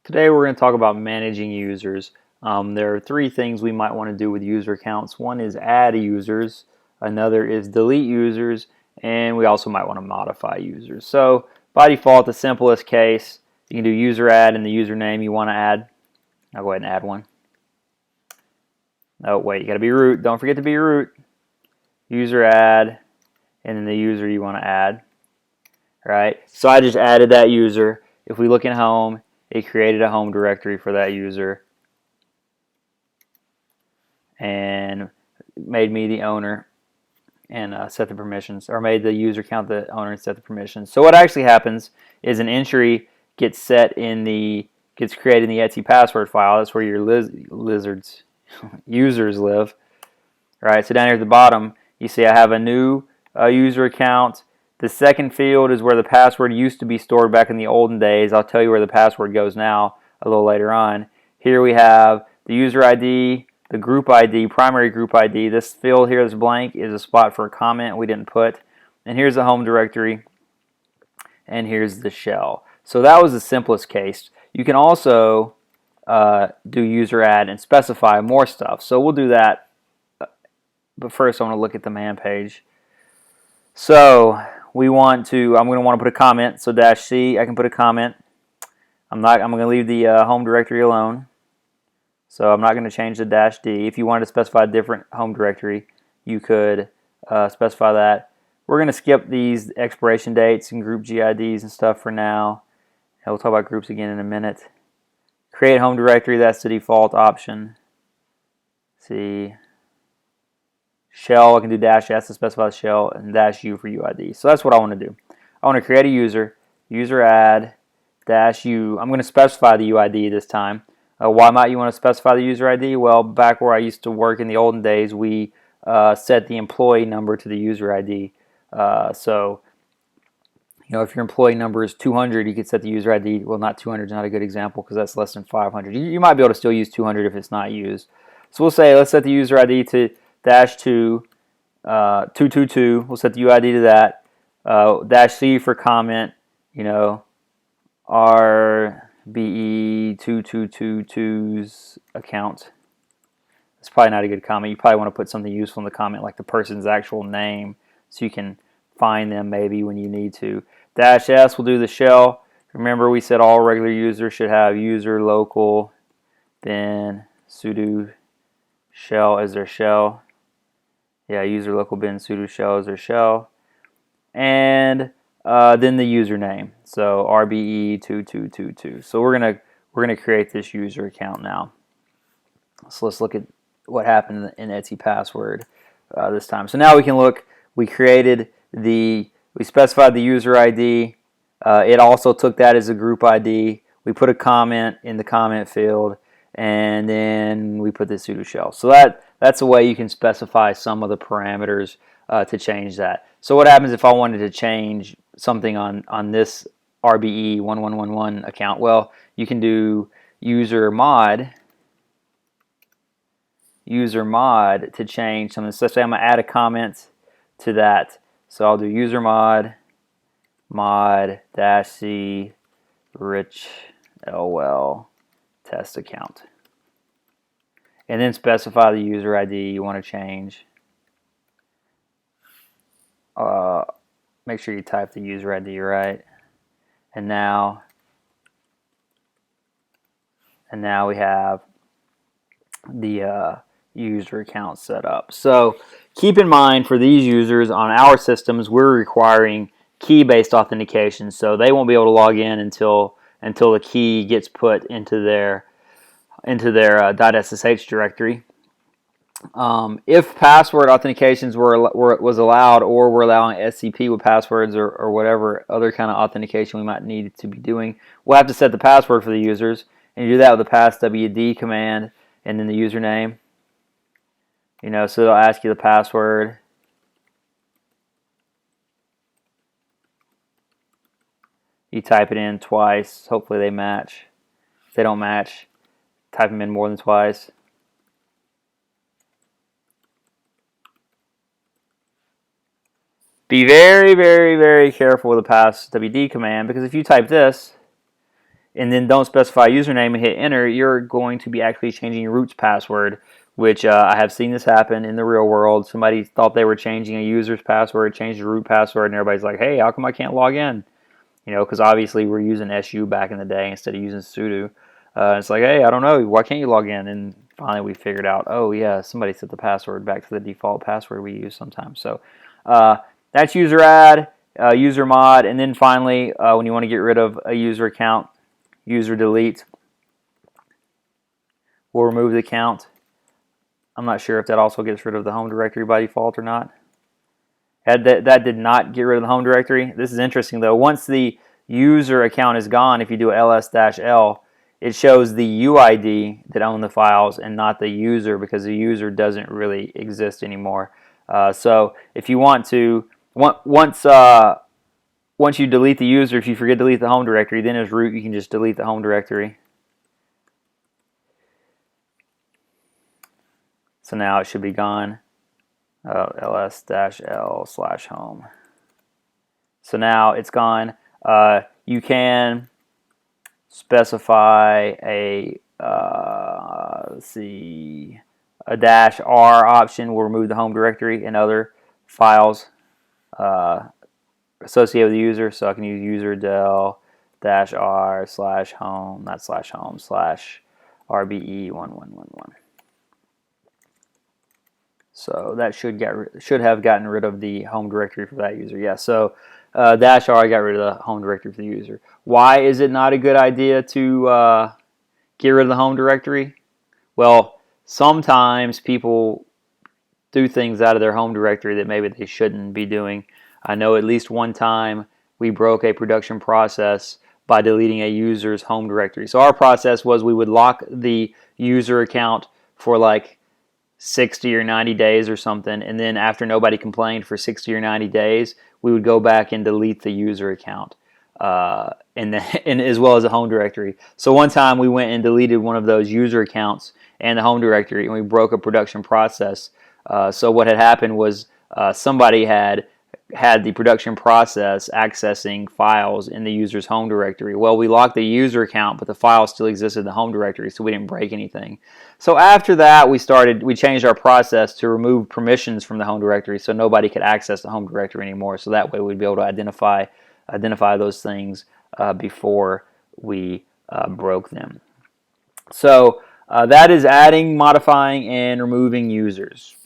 Today we're going to talk about managing users. There are three things we might want to do with user accounts. One is add users, another is delete users, and we also might want to modify users. So by default, the simplest case, you can do user add and the username you want to add. I'll go ahead and add one. Oh wait, you got to be root. Don't forget to be root. User add, and then the user you want to add. All right, so I just added that user. If we look in home, it created a home directory for that user and made me the owner and set the permissions, or made the user count the owner and set the permissions. So what actually happens is an entry gets set in the gets created in the etc password file. That's where your lizards users live. All right, so down here at the bottom, you see I have a new user account. The second field is where the password used to be stored back in the olden days. I'll tell you where the password goes now a little later on. Here we have the user ID, the group ID, primary group ID. This field here is blank, is a spot for a comment we didn't put. And here's the home directory, and here's the shell. So that was the simplest case. You can also do user add and specify more stuff. So we'll do that. But first I want to look at the man page. So I'm going to want to put a comment. So -C, I can put a comment. I'm going to leave the home directory alone. So I'm not going to change the -D. If you wanted to specify a different home directory, you could specify that. We're going to skip these expiration dates and group GIDs and stuff for now. And we'll talk about groups again in a minute. Create home directory, that's the default option. See. Shell, I can do -S to specify the shell, and -U for UID. So that's what I want to do. I want to create a user add -U. I'm going to specify the UID this time. Why might you want to specify the user ID? Well, back where I used to work in the olden days, we set the employee number to the user ID. So, if your employee number is 200, you could set the user ID. Well, not 200 is not a good example because that's less than 500. You might be able to still use 200 if it's not used. So we'll say, let's set the user ID to -2, 222. We'll set the UID to that. -C for comment. RBE2222's account. It's probably not a good comment. You probably want to put something useful in the comment, like the person's actual name, so you can find them maybe when you need to. -S will do the shell. Remember, we said all regular users should have user local, then sudo shell as their shell. Yeah, user local bin sudo shell as their shell. And then the username. So RBE2222. So we're gonna create this user account now. So let's look at what happened in etc password this time. So now we can look. We specified the user ID. It also took that as a group ID. We put a comment in the comment field, and then we put the sudo shell. So that's a way you can specify some of the parameters to change that. So what happens if I wanted to change something on this RBE1111 account? Well, you can do user mod to change something. So say I'm going to add a comment to that. So I'll do user mod -C rich LL test account. And then specify the user ID you want to change. Make sure you type the user ID right. And now we have the user account set up. So keep in mind, for these users on our systems, we're requiring key-based authentication, so they won't be able to log in until the key gets put into their .ssh directory. If password authentications was allowed, or we're allowing SCP with passwords, or whatever other kind of authentication we might need to be doing, we'll have to set the password for the users, and you do that with the passwd command and then the username. So it'll ask you the password. You type it in twice. Hopefully they match. If they don't match, type them in more than twice. Be very, very, very careful with the passwd command, because if you type this, and then don't specify a username and hit enter, you're going to be actually changing your root's password, which I have seen this happen in the real world. Somebody thought they were changing a user's password, changed the root password, and everybody's like, hey, how come I can't log in? You know, because obviously we're using SU back in the day instead of using sudo. It's like, hey, I don't know, why can't you log in? And finally we figured out, oh yeah, somebody set the password back to the default password we use sometimes. So that's user add, user mod, and then finally when you want to get rid of a user account, user delete. We'll remove the account. I'm not sure if that also gets rid of the home directory by default or not. That did not get rid of the home directory. This is interesting though. Once the user account is gone, if you do ls-l, it shows the UID that owned the files and not the user, because the user doesn't really exist anymore. So if you want to, once you delete the user, if you forget to delete the home directory, then as root you can just delete the home directory. So now it should be gone. ls-l/home. So now it's gone. You can specify a let's see, a -r option will remove the home directory and other files associated with the user. So I can use user del -r/home, not /home, /RBE1111. So that should have gotten rid of the home directory for that user. Yeah, so -r got rid of the home directory for the user. Why is it not a good idea to get rid of the home directory? Well, sometimes people do things out of their home directory that maybe they shouldn't be doing. I know at least one time we broke a production process by deleting a user's home directory. So our process was we would lock the user account for like 60 or 90 days or something, and then after nobody complained for 60 or 90 days, we would go back and delete the user account and as well as the home directory. So one time we went and deleted one of those user accounts and the home directory, and we broke a production process. So what had happened was somebody had the production process accessing files in the user's home directory. Well, we locked the user account, but the file still existed in the home directory, so we didn't break anything. So after that, we changed our process to remove permissions from the home directory, so nobody could access the home directory anymore. So that way, we'd be able to identify those things before we broke them. So that is adding, modifying, and removing users.